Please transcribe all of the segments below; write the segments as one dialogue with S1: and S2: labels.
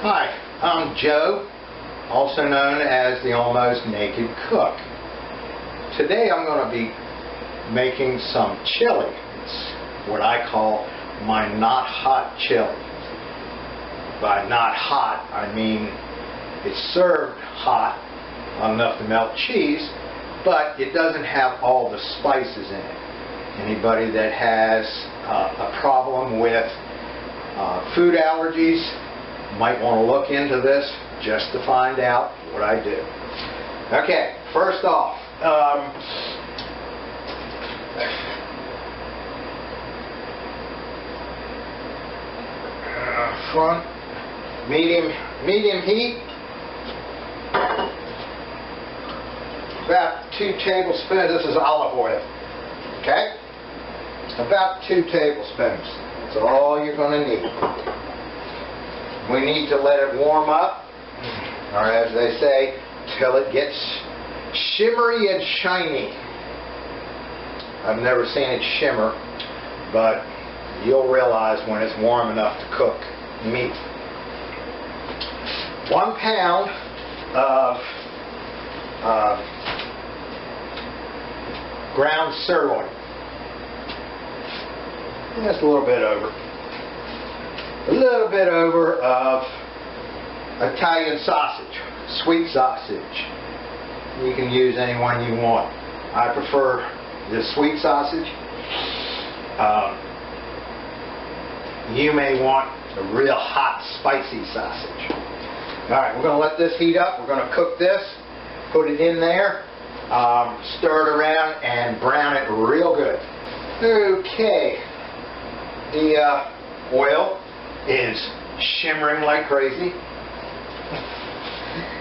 S1: Hi, I'm Joe, also known as the Almost Naked Cook. Today I'm going to be making some chili. It's what I call my not hot chili. By not hot, I mean it's served hot, enough to melt cheese, but it doesn't have all the spices in it. Anybody that has a problem with food allergies might want to look into this just to find out what I do. Okay, first off, front medium heat, about 2 tablespoons. This is olive oil. Okay, about 2 tablespoons. That's all you're going to need. We need to let it warm up, or as they say, till it gets shimmery and shiny. I've never seen it shimmer, but you'll realize when it's warm enough to cook meat. 1 pound of ground sirloin. Just a little bit over. A little bit over of Italian sausage, sweet sausage. You can use any one you want. I prefer the sweet sausage. You may want a real hot, spicy sausage. Alright, we're going to let this heat up. We're going to cook this, put it in there, stir it around, and brown it real good. Okay, the oil is shimmering like crazy.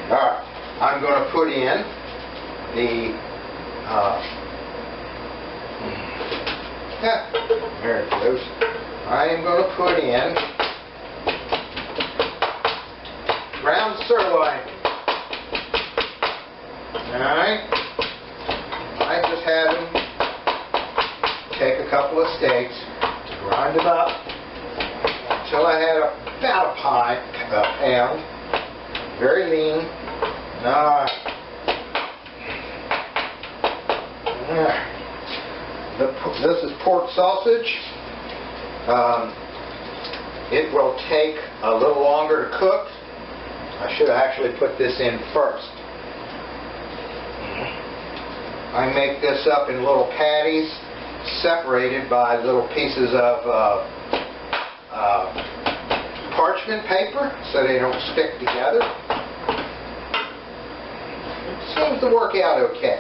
S1: Alright, I'm going to put in the there it goes. I am going to put in ground sirloin. Alright, I just had them take a couple of steaks, grind them up until I had about a pound, very lean. This is pork sausage. It will take a little longer to cook. I should actually put this in first. I make this up in little patties, separated by little pieces of parchment paper so they don't stick together. It seems to work out okay.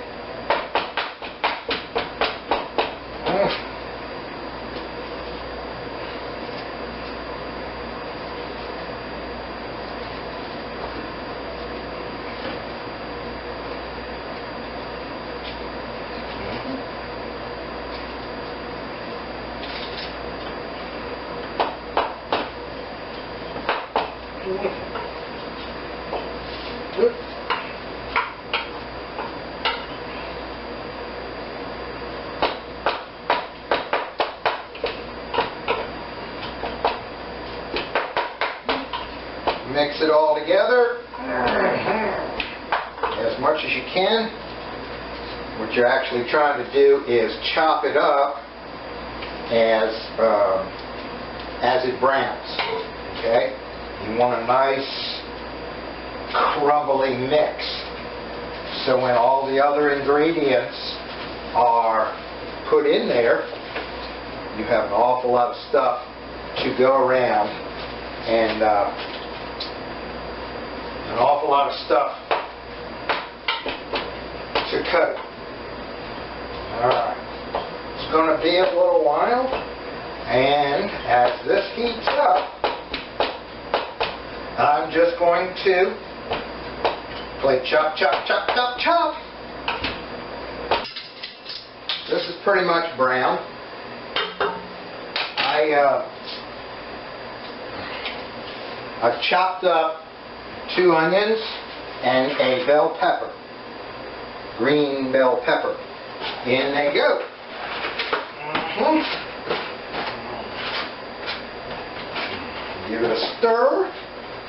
S1: Mix it all together as much as you can. What you're actually trying to do is chop it up as it browns. Okay? You want a nice crumbly mix. So when all the other ingredients are put in there, you have an awful lot of stuff to go around and an awful lot of stuff to coat. Alright, it's going to be a little while, and as this heats up, I'm just going to play chop, chop, chop, chop, chop. This is pretty much brown. I've chopped up 2 onions and a bell pepper, green bell pepper. In they go. Give it a stir.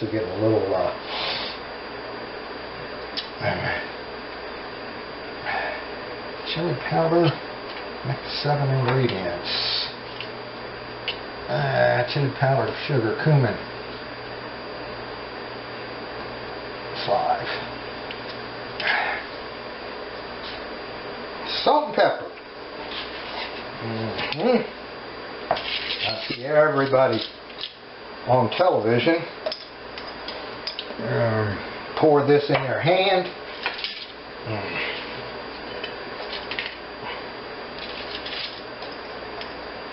S1: to get a little chili powder. Make 7 ingredients. Chili powder, sugar, cumin. 5. Salt and pepper. I see everybody on television pour this in their hand.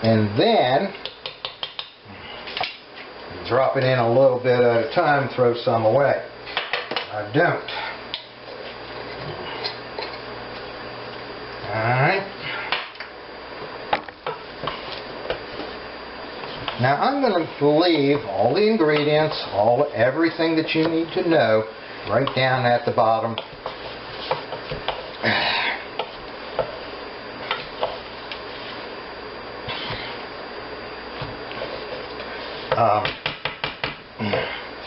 S1: And then drop it in a little bit at a time, throw some away. I don't. Alright. Now I'm going to leave all the ingredients, everything that you need to know right down at the bottom.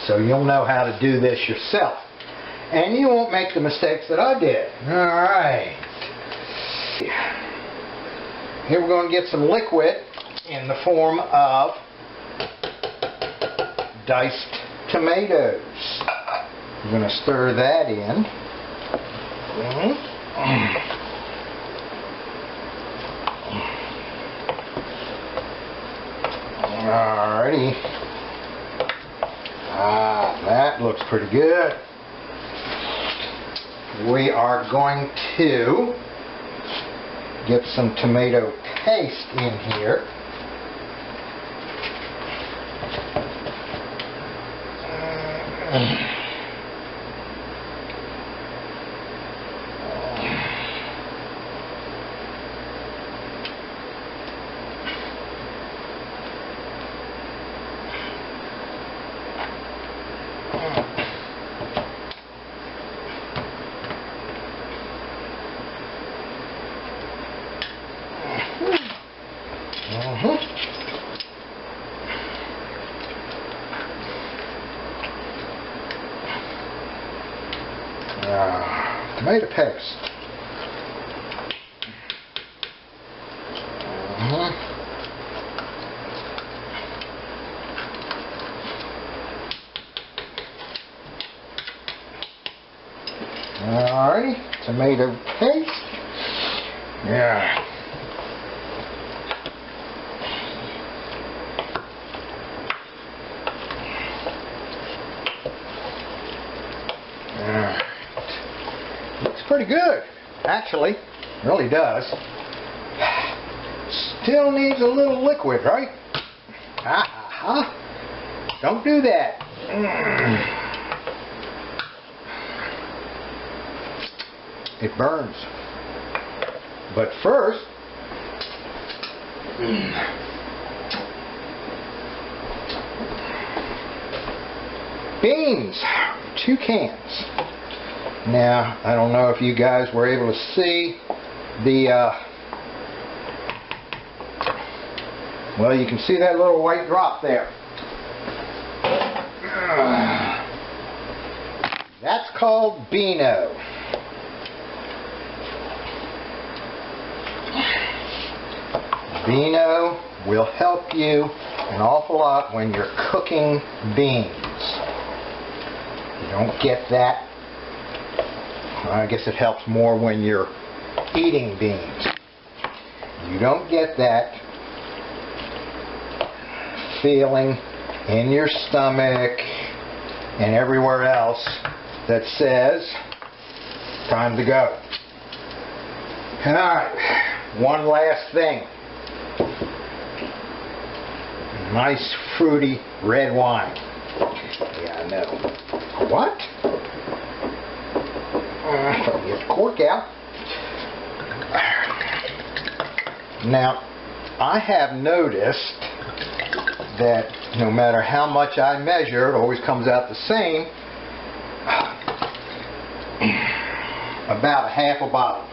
S1: So you'll know how to do this yourself. And you won't make the mistakes that I did. Alright. Here we're going to get some liquid in the form of diced tomatoes. I'm going to stir that in. Alrighty. That looks pretty good. We are going to get some tomato paste in here. Tomato paste. Alrighty, tomato paste. Yeah. Looks pretty good, actually. It really does. Still needs a little liquid, right? Don't do that. It burns. But first, beans. 2 cans. Now, I don't know if you guys were able to see the, well, you can see that little white drop there. That's called beano. Beano will help you an awful lot when you're cooking beans. You don't get that. I guess it helps more when you're eating beans. You don't get that feeling in your stomach and everywhere else that says time to go. Alright, one last thing. Nice fruity red wine. Yeah, I know. What? Get the cork out. Now, I have noticed that no matter how much I measure, it always comes out the same. About half a bottle.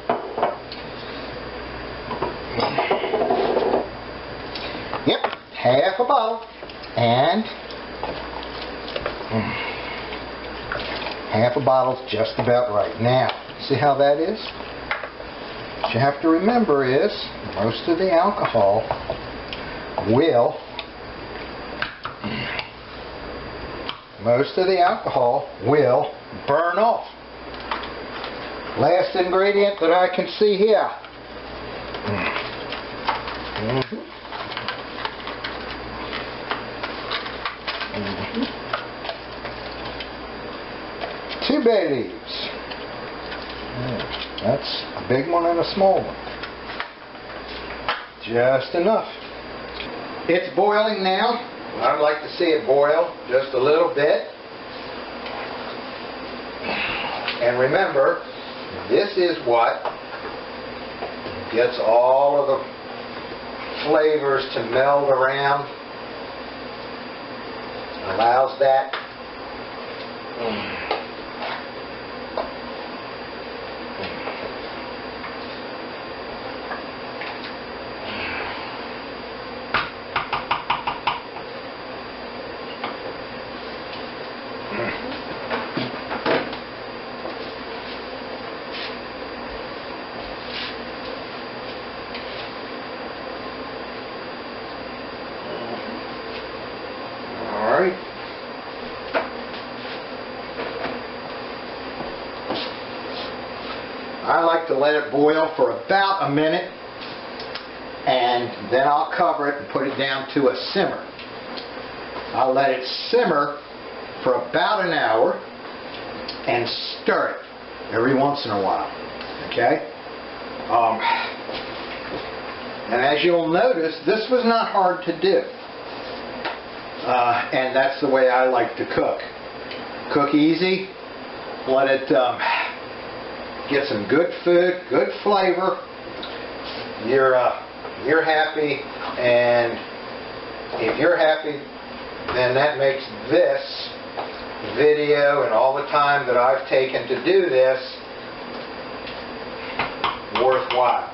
S1: Yep, half a bottle. And Half a bottle's just about right. Now, see how that is? What you have to remember is most of the alcohol will burn off. Last ingredient that I can see here. Two bay leaves. That's a big one and a small one. Just enough. It's boiling now. I'd like to see it boil just a little bit. And remember, this is what gets all of the flavors to meld around. Allows that I like to let it boil for about a minute, and then I'll cover it and put it down to a simmer. I'll let it simmer for about an hour and stir it every once in a while. Okay? And as you'll notice, this was not hard to do. And that's the way I like to cook. Cook easy, let it get some good food, good flavor. You're happy, and if you're happy, then that makes this video and all the time that I've taken to do this worthwhile.